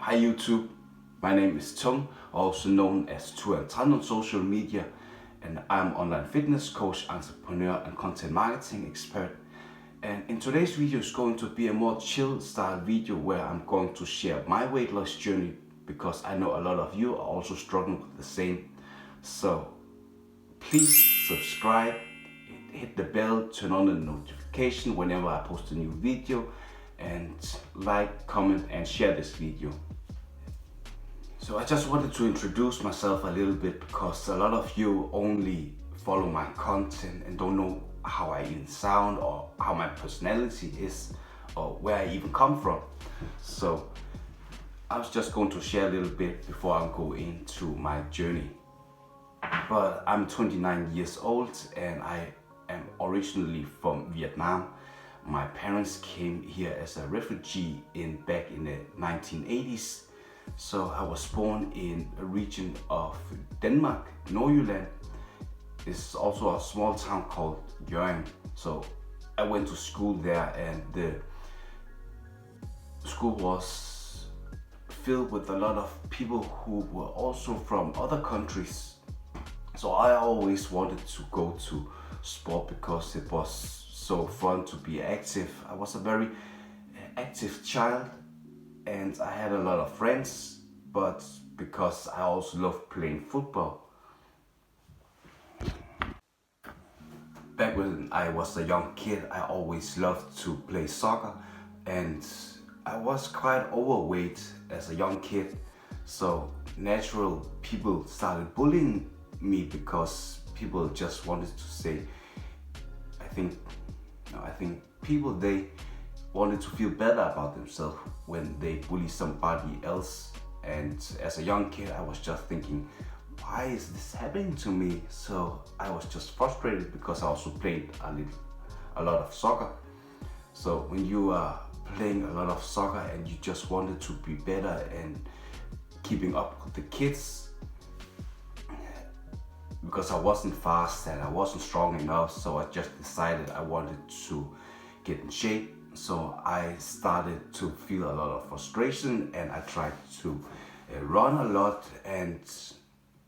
Hi YouTube, my name is Tung, also known as Tuan on social media, and I'm an online fitness coach, entrepreneur and content marketing expert. And in today's video is going to be a more chill style video where I'm going to share my weight loss journey because I know a lot of you are also struggling with the same. So please subscribe, hit the bell, turn on the notification whenever I post a new video, and like, comment and share this video. So I just wanted to introduce myself a little bit because a lot of you only follow my content and don't know how I even sound or how my personality is or where I even come from. So I was just going to share a little bit before I go into my journey. But I'm 29 years old and I am originally from Vietnam. My parents came here as a refugee back in the 1980s. So I was born in a region of Denmark, Nordjylland. It's also a small town called Hjørring. So I went to school there and the school was filled with a lot of people who were also from other countries. So I always wanted to go to sport because it was so fun to be active. I was a very active child and I had a lot of friends, but because I also loved playing football. Back when I was a young kid, I always loved to play soccer, and I was quite overweight as a young kid. So natural people started bullying me because people just wanted to say, I think people, they wanted to feel better about themselves when they bully somebody else. And as a young kid, I was just thinking, why is this happening to me? So I was just frustrated because I also played a lot of soccer. So when you are playing a lot of soccer and you just wanted to be better and keeping up with the kids, because I wasn't fast and I wasn't strong enough, so I just decided I wanted to get in shape. So I started to feel a lot of frustration and I tried to run a lot and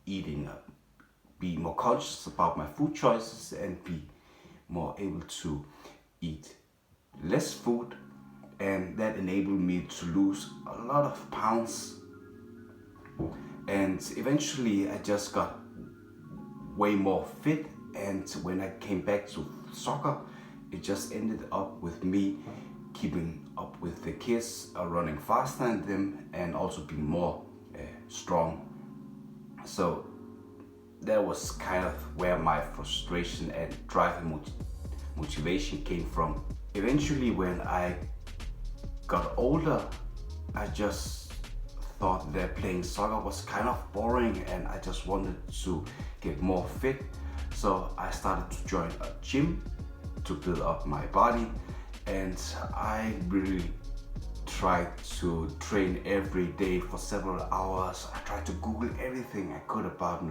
be more conscious about my food choices and be more able to eat less food, and that enabled me to lose a lot of pounds. And eventually I just got way more fit, and when I came back to soccer, it just ended up with me keeping up with the kids, running faster than them, and also being more strong. So that was kind of where my frustration and drive and motivation came from. Eventually, when I got older, I just thought that playing soccer was kind of boring and I just wanted to get more fit. So I started to join a gym to build up my body, and I really tried to train every day for several hours. I tried to Google everything I could about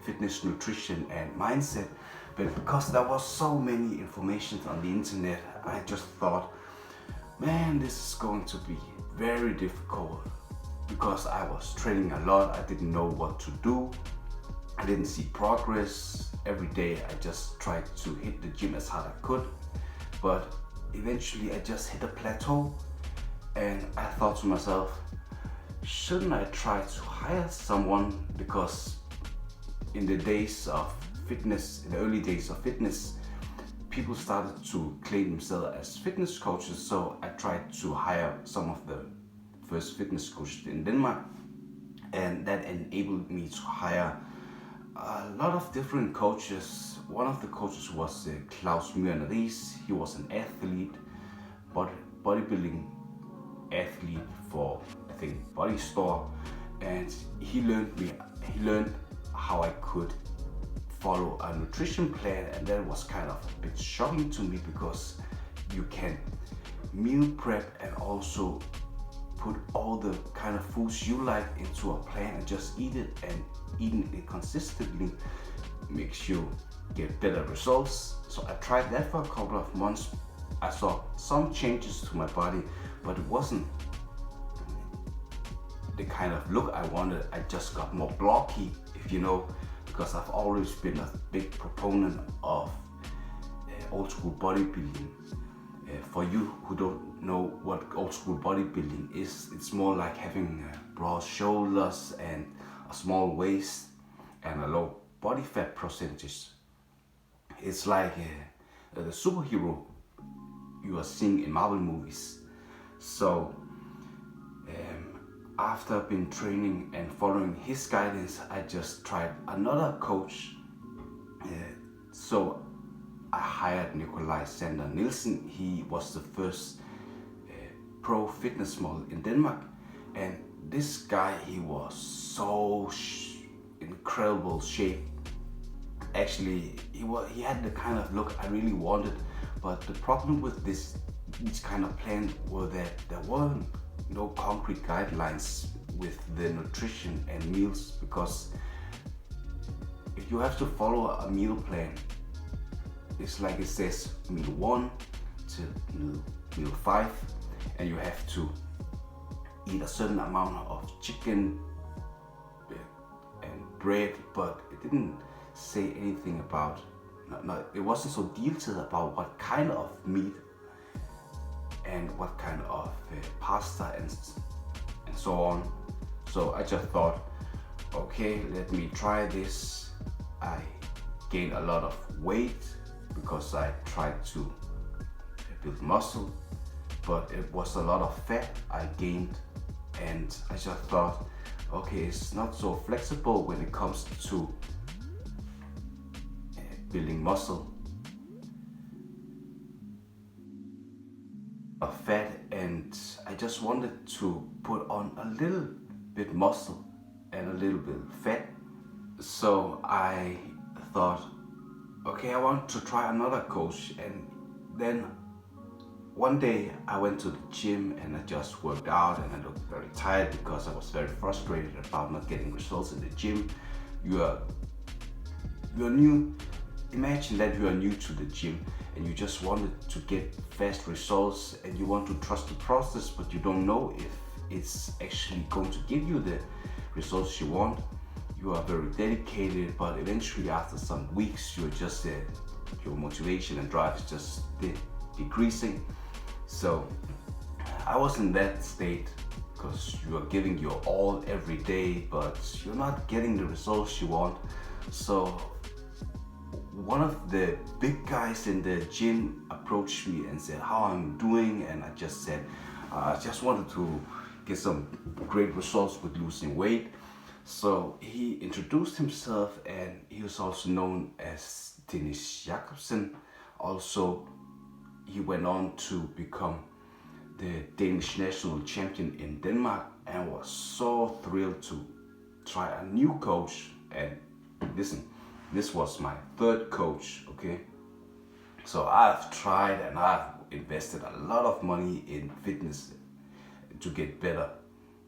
fitness, nutrition and mindset, but because there was so many information on the internet, I just thought, man, this is going to be very difficult because I was training a lot. I didn't know what to do. I didn't see progress. Every day I just tried to hit the gym as hard as I could, but eventually I just hit a plateau and I thought to myself, shouldn't I try to hire someone? Because in the days of fitness, in the early days of fitness, people started to claim themselves as fitness coaches. So I tried to hire some of the first fitness coaches in Denmark, and that enabled me to hire a lot of different coaches. One of the coaches was Claus Myrn Ries. He was an athlete, bodybuilding athlete for, I think, Body Store, and he learned how I could follow a nutrition plan, and that was kind of a bit shocking to me because you can meal prep and also put all the kind of foods you like into a plan and just eat it, and eating it consistently makes you get better results. So I tried that for a couple of months. I saw some changes to my body, but it wasn't the kind of look I wanted. I just got more blocky, if you know, because I've always been a big proponent of old school bodybuilding. For you who don't know what old school bodybuilding is, it's more like having broad shoulders and a small waist and a low body fat percentage. It's like the superhero you are seeing in Marvel movies. So after I've been training and following his guidance, I just tried another coach. So I hired Nikolaj Sander Nielsen. He was the first pro fitness model in Denmark, and this guy, he was so incredible shape. Actually, he had the kind of look I really wanted, but the problem with this kind of plan were that there weren't no concrete guidelines with the nutrition and meals, because if you have to follow a meal plan, it's like it says meal 1 to meal 5, and you have to eat a certain amount of chicken and bread, but it didn't say anything about, it wasn't so detailed about what kind of meat and what kind of pasta and so on. So I just thought, okay, let me try this. I gained a lot of weight because I tried to build muscle, but it was a lot of fat I gained, and I just thought, okay, it's not so flexible when it comes to building muscle. Of fat, and I just wanted to put on a little bit muscle and a little bit fat. So I thought, okay, I want to try another coach. And then one day I went to the gym and I just worked out, and I looked very tired because I was very frustrated about not getting results in the gym. You're new. Imagine that you are new to the gym and you just wanted to get fast results, and you want to trust the process, but you don't know if it's actually going to give you the results you want. You are very dedicated, but eventually after some weeks, you're just your motivation and drive is just decreasing. So I was in that state, because you are giving your all every day, but you're not getting the results you want. So one of the big guys in the gym approached me and said how I'm doing, and I just said I just wanted to get some great results with losing weight. So he introduced himself, and he was also known as Dennis Jacobsen. Also, he went on to become the Danish national champion in Denmark, and was so thrilled to try a new coach. And listen, this was my third coach, okay? So I've tried and I've invested a lot of money in fitness to get better,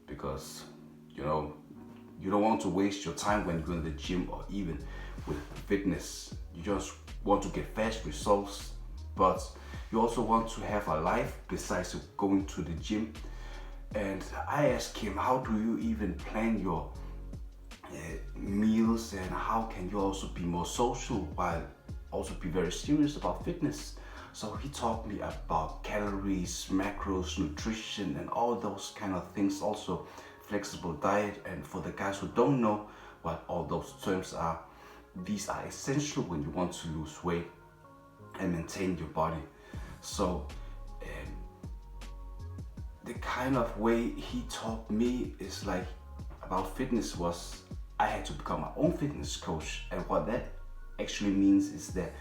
because you don't want to waste your time when you're in the gym or even with fitness. You just want to get fast results, but you also want to have a life besides going to the gym. And I asked him, how do you even plan your meals, and how can you also be more social while also be very serious about fitness? So he taught me about calories, macros, nutrition, and all those kind of things. Also flexible diet. And for the guys who don't know what all those terms are, these are essential when you want to lose weight and maintain your body. So the kind of way he taught me is like about fitness was I had to become my own fitness coach. And what that actually means is that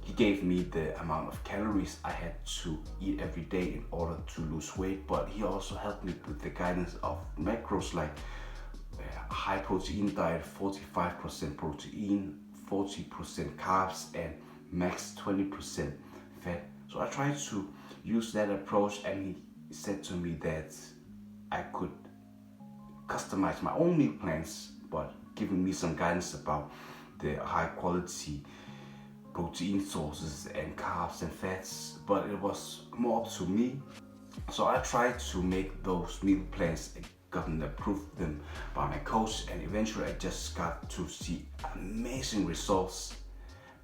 he gave me the amount of calories I had to eat every day in order to lose weight, but he also helped me with the guidance of macros, like high protein diet, 45% protein, 40% carbs, and max 20% fat. So I tried to use that approach, and he said to me that I could customize my own meal plans, but giving me some guidance about the high quality protein sources and carbs and fats, but it was more up to me. So I tried to make those meal plans gotten approved them by my coach, and eventually I just got to see amazing results.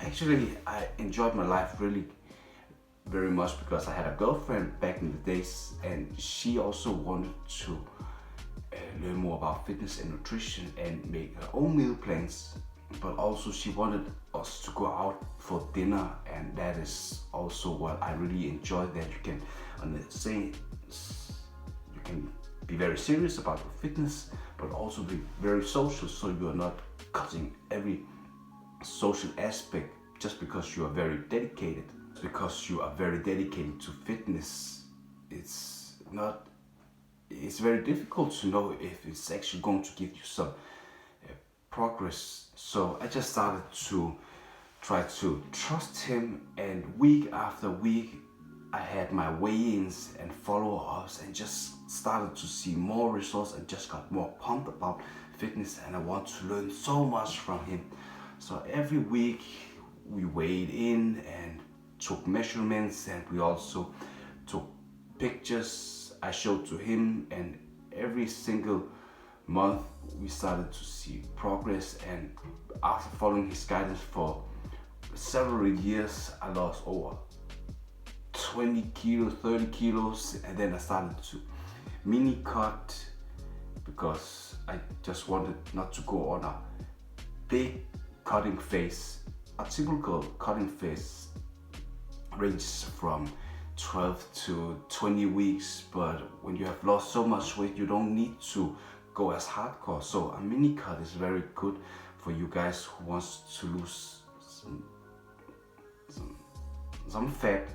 Actually, I enjoyed my life really very much because I had a girlfriend back in the days, and she also wanted to learn more about fitness and nutrition and make her own meal plans. But also she wanted us to go out for dinner, and that is also what I really enjoy, that you can you can be very serious about your fitness but also be very social, so you are not cutting every social aspect just because you are very dedicated. Because you are very dedicated to fitness, it's very difficult to know if it's actually going to give you some progress. So I just started to try to trust him, and week after week I had my weigh-ins and follow-ups and just started to see more results and just got more pumped about fitness, and I want to learn so much from him. So every week we weighed in and took measurements, and we also took pictures I showed to him, and every single month we started to see progress. And after following his guidance for several years, I lost over 20 kilos, 30 kilos, and then I started to mini cut because I just wanted not to go on a big cutting phase. A typical cutting phase ranges from 12 to 20 weeks, but when you have lost so much weight, you don't need to go as hardcore. So a mini cut is very good for you guys who wants to lose some fat,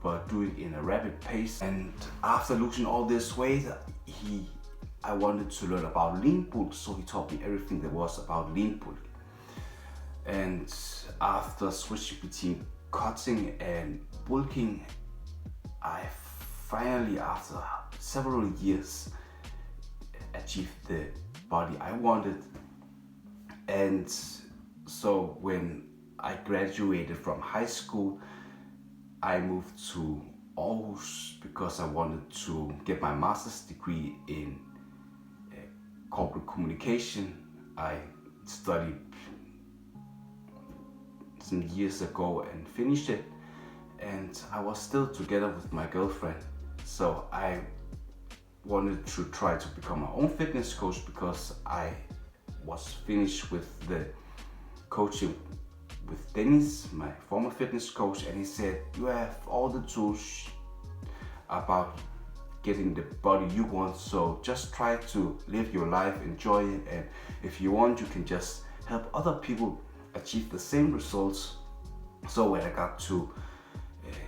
but do it in a rapid pace. And after losing all this weight, I wanted to learn about lean bulk, so he taught me everything there was about lean bulk. And after switching between cutting and bulking, I finally, after several years, achieved the body I wanted. And so when I graduated from high school, I moved to Aarhus because I wanted to get my master's degree in corporate communication. I studied some years ago and finished it, and I was still together with my girlfriend. So I wanted to try to become my own fitness coach because I was finished with the coaching with Dennis, my former fitness coach, and he said, you have all the tools about getting the body you want, so just try to live your life, enjoy it, and if you want, you can just help other people achieve the same results. So when I got to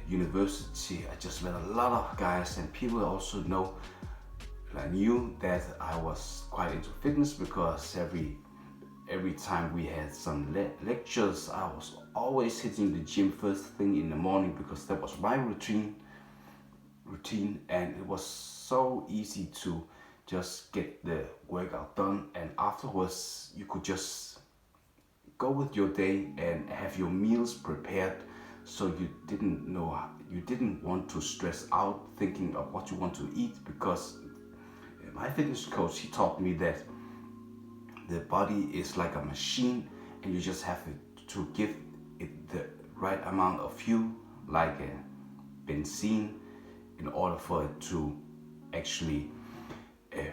university, I just met a lot of guys, and people also knew that I was quite into fitness because every time we had some lectures, I was always hitting the gym first thing in the morning because that was my routine, and it was so easy to just get the workout done, and afterwards you could just go with your day and have your meals prepared, so you didn't want to stress out thinking of what you want to eat. Because my fitness coach, he taught me that the body is like a machine, and you just have to give it the right amount of fuel, like benzene, in order for it to actually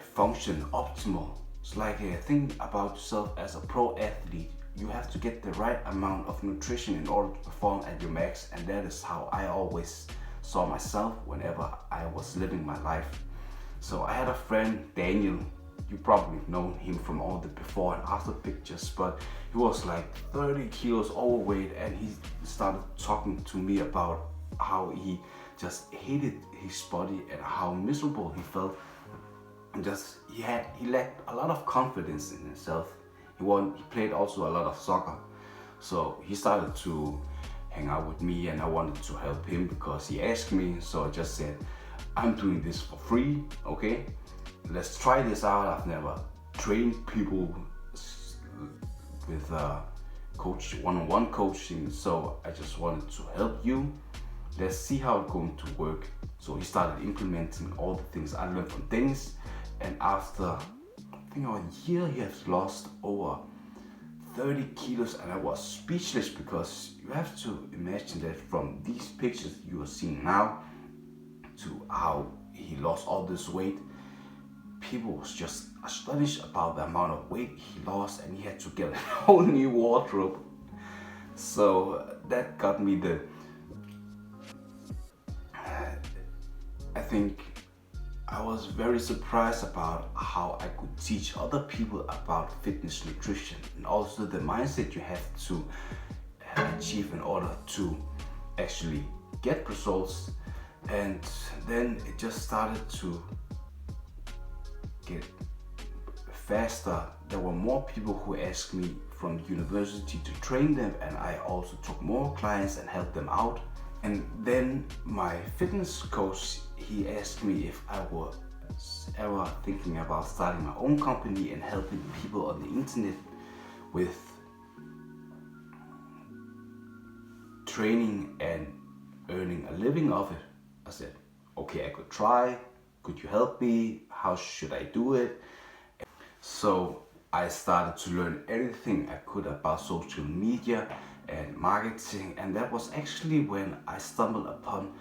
function optimal. It's like think about yourself as a pro athlete. You have to get the right amount of nutrition in order to perform at your max, and that is how I always saw myself whenever I was living my life. So I had a friend, Daniel. You probably know him from all the before and after pictures, but he was like 30 kilos overweight, and he started talking to me about how he just hated his body and how miserable he felt, and just he lacked a lot of confidence in himself. He played also a lot of soccer, so he started to hang out with me, and I wanted to help him because he asked me. So I just said, I'm doing this for free, okay? Let's try this out. I've never trained people with one-on-one coaching, so I just wanted to help you. Let's see how it's going to work. So he started implementing all the things I learned from Dennis, and after I think a year he has lost over 30 kilos, and I was speechless because you have to imagine that from these pictures you are seeing now to how he lost all this weight, people was just astonished about the amount of weight he lost, and he had to get a whole new wardrobe. So that got me I think I was very surprised about how I could teach other people about fitness nutrition, and also the mindset you have to achieve in order to actually get results. And then it just started to get faster. There were more people who asked me from the university to train them, and I also took more clients and helped them out. And then my fitness coach, he asked me if I was ever thinking about starting my own company and helping people on the internet with training and earning a living of it. I said, okay, I could try. Could you help me? How should I do it? So I started to learn everything I could about social media and marketing, and that was actually when I stumbled upon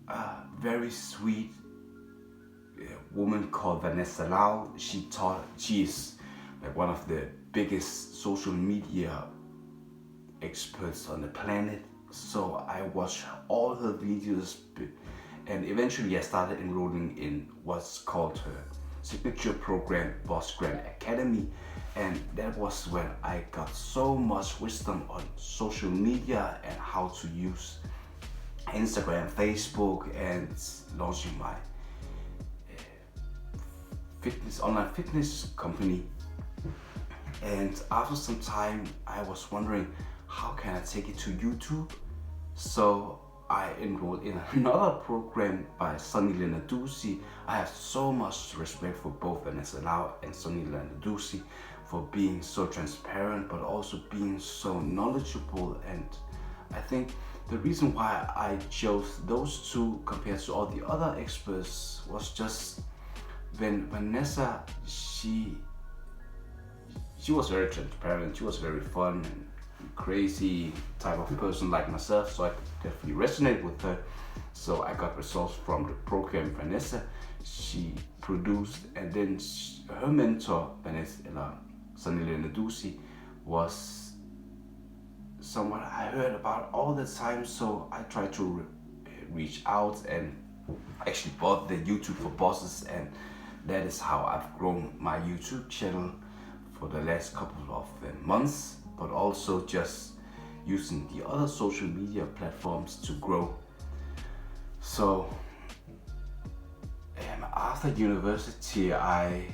a very sweet woman called Vanessa Lau. She is like one of the biggest social media experts on the planet. So I watched all her videos, and eventually I started enrolling in what's called her signature program, Boss Grand Academy. And that was when I got so much wisdom on social media and how to use Instagram, Facebook, and launching my online fitness company. And after some time, I was wondering, how can I take it to YouTube? So I enrolled in another program by Sunny Lenarduzzi. I have so much respect for both Vanessa Lau and Sunny Lenarduzzi for being so transparent, but also being so knowledgeable. And I think the reason why I chose those two compared to all the other experts was just when Vanessa, she was very transparent, she was very fun and crazy type of person like myself, so I definitely resonate with her. So I got results from the program Vanessa she produced, and then her mentor Sunny Lenarduzzi was someone I heard about all the time. So I tried to reach out and actually bought the YouTube for Bosses, and that is how I've grown my YouTube channel for the last couple of months, but also just using the other social media platforms to grow. So after university, I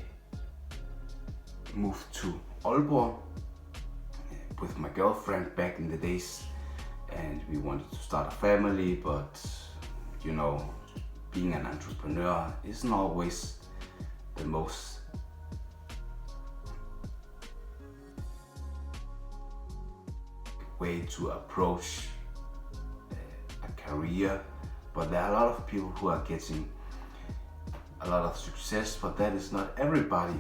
moved to Aalborg with my girlfriend back in the days, and we wanted to start a family, but you know, being an entrepreneur isn't always the most way to approach a career. But there are a lot of people who are getting a lot of success, but that is not everybody.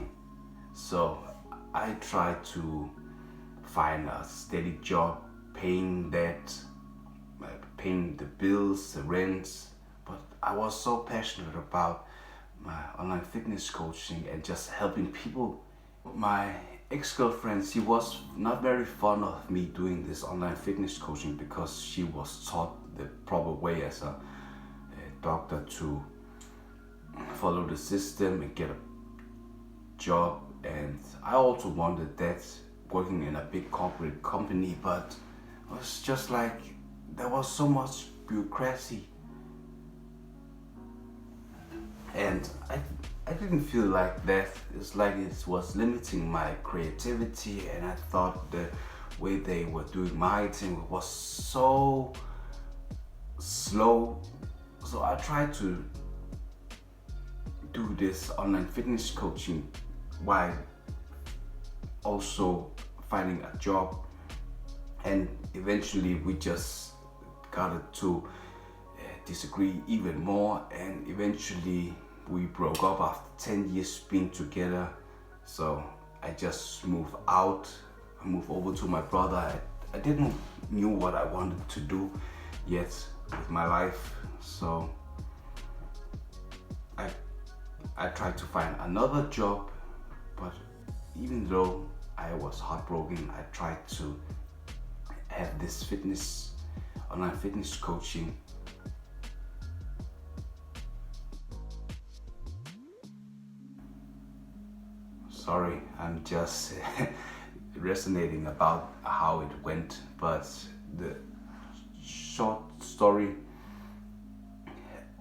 So I try to find a steady job, paying that, paying the bills, the rent. But I was so passionate about my online fitness coaching and just helping people. My ex-girlfriend, she was not very fond of me doing this online fitness coaching because she was taught the proper way as a doctor to follow the system and get a job. And I also wanted that, working in a big corporate company, but it was just like there was so much bureaucracy, and I didn't feel like that. It's like it was limiting my creativity, and I thought the way they were doing marketing was so slow. So I tried to do this online fitness coaching while also finding a job, and eventually we just got to disagree even more, and eventually we broke up after 10 years being together. So I just moved out. I moved over to my brother. I didn't knew what I wanted to do yet with my life. So I tried to find another job, but even though I was heartbroken, I tried to have this online fitness coaching. Sorry, I'm just resonating about how it went, but the short story,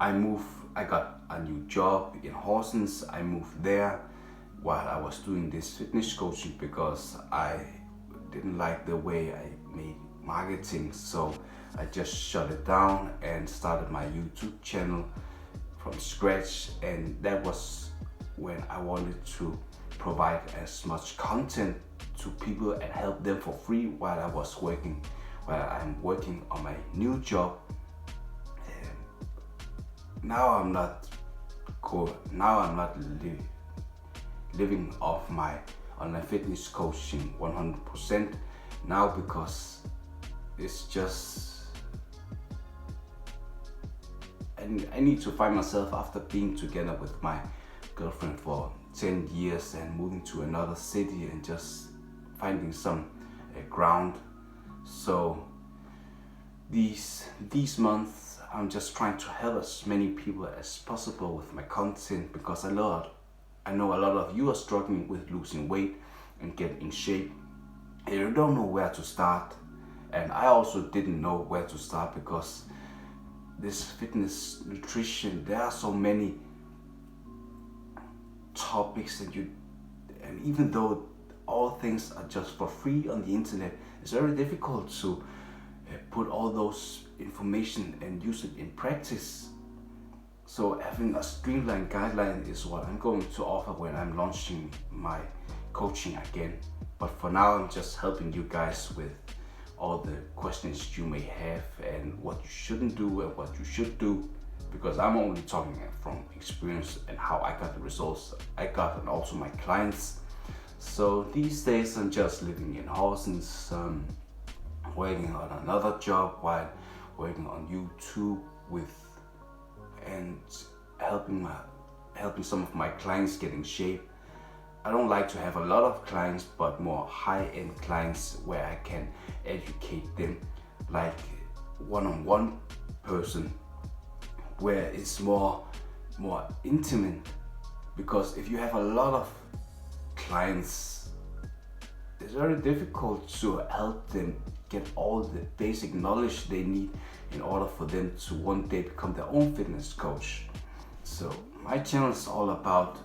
I got a new job in Horsens. I moved there while I was doing this fitness coaching because I didn't like the way I made marketing, so I just shut it down and started my YouTube channel from scratch. And that was when I wanted to provide as much content to people and help them for free while I'm working on my new job. Now I'm not living off my online fitness coaching 100% now, because it's just I need to find myself after being together with my girlfriend for 10 years and moving to another city and just finding some ground. So these months I'm just trying to help as many people as possible with my content, because I know a lot of you are struggling with losing weight and getting in shape and you don't know where to start. And I also didn't know where to start, because this fitness, nutrition, there are so many topics and even though all things are just for free on the internet, it's very difficult to put all those information and use it in practice. So having a streamlined guideline is what I'm going to offer when I'm launching my coaching again. But for now, I'm just helping you guys with all the questions you may have and what you shouldn't do and what you should do, because I'm only talking from experience and how I got the results I got and also my clients. So these days I'm just living in Horsens, working on another job while working on YouTube and helping some of my clients get in shape. I don't like to have a lot of clients, but more high-end clients where I can educate them like one-on-one person, where it's more intimate. Because if you have a lot of clients, it's very difficult to help them get all the basic knowledge they need in order for them to one day become their own fitness coach. So my channel is all about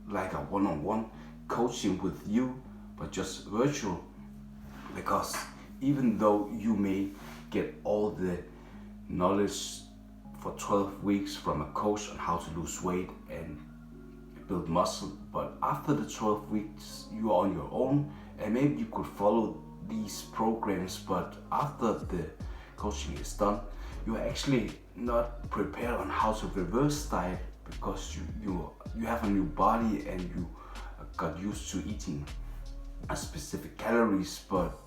like a one-on-one coaching with you, but just virtual, because even though you may get all the knowledge for 12 weeks from a coach on how to lose weight and build muscle, but after the 12 weeks you are on your own, and maybe you could follow these programs, but after the coaching is done, you are actually not prepared on how to reverse diet, because you have a new body and you got used to eating a specific calories. But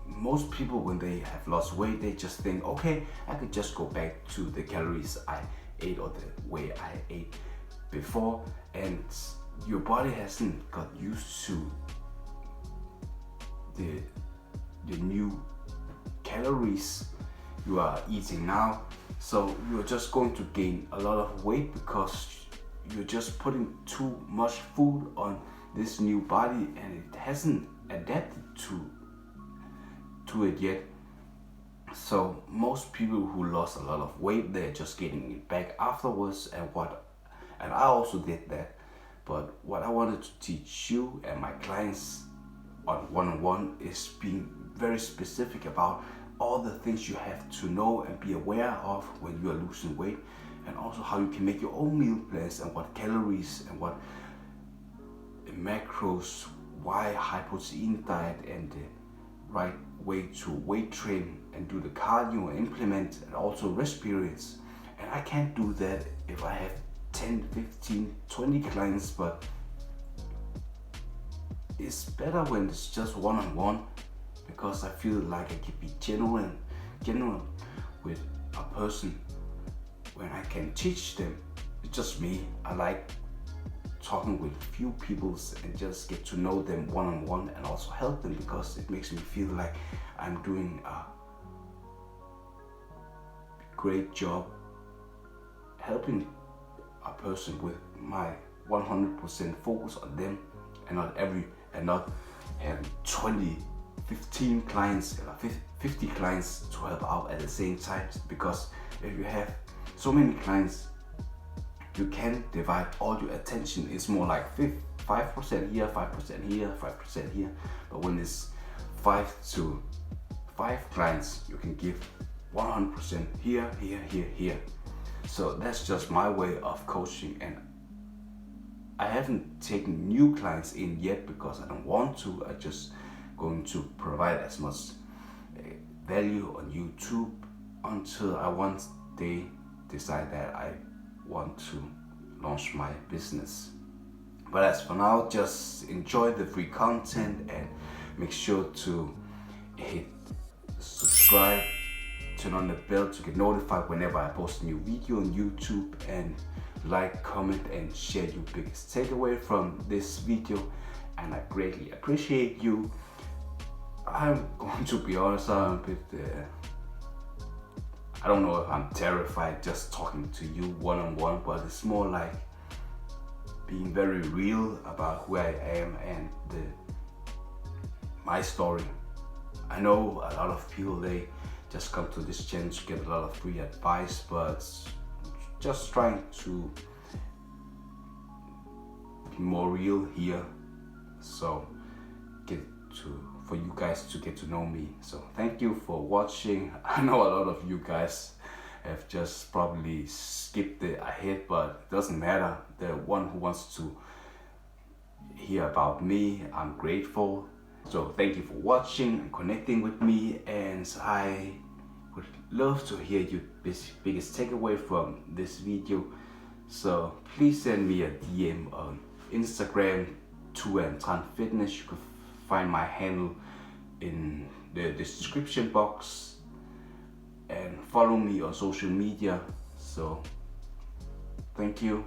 most people, when they have lost weight, they just think, okay, I could just go back to the calories I ate or the way I ate before, and your body hasn't got used to the new calories you are eating now. So you're just going to gain a lot of weight because you're just putting too much food on this new body and it hasn't adapted to it yet. So most people who lost a lot of weight, they're just getting it back afterwards, and I also did that. But what I wanted to teach you and my clients on one-on-one is being very specific about all the things you have to know and be aware of when you are losing weight, and also how you can make your own meal plans and what calories and what macros, why high protein diet and the right way to weight train and do the cardio and implement, and also rest periods. And I can't do that if I have 10, 15, 20 clients, but it's better when it's just one-on-one, because I feel like I can be genuine with a person when I can teach them. It's just me. I like talking with few people and just get to know them one-on-one, and also help them, because it makes me feel like I'm doing a great job helping a person with my 100% focus on them, and not having 20, 15 clients or 50 clients to help out at the same time. Because if you have so many clients, you can divide all your attention. It's more like 5% here, 5% here, 5% here. But when it's 5 to 5 clients, you can give 100% here, here, here, here. So that's just my way of coaching, and I haven't taken new clients in yet because I don't want to. I just going to provide as much value on YouTube until I one day decide that I want to launch my business. But as for now, just enjoy the free content and make sure to hit subscribe, turn on the bell to get notified whenever I post a new video on YouTube, and like, comment and share your biggest takeaway from this video, and I greatly appreciate you. I'm going to be honest, I'm a bit I don't know if I'm terrified just talking to you one-on-one, but it's more like being very real about who I am and my story. I know a lot of people, they just come to this channel to get a lot of free advice, but just trying to be more real here, so for you guys to get to know me. So thank you for watching. I know a lot of you guys have just probably skipped it ahead, but it doesn't matter. The one who wants to hear about me, I'm grateful. So thank you for watching and connecting with me, and I would love to hear your biggest takeaway from this video. So please send me a DM on Instagram, Tran Fitness. You can find my handle in the description box, and follow me on social media. So thank you.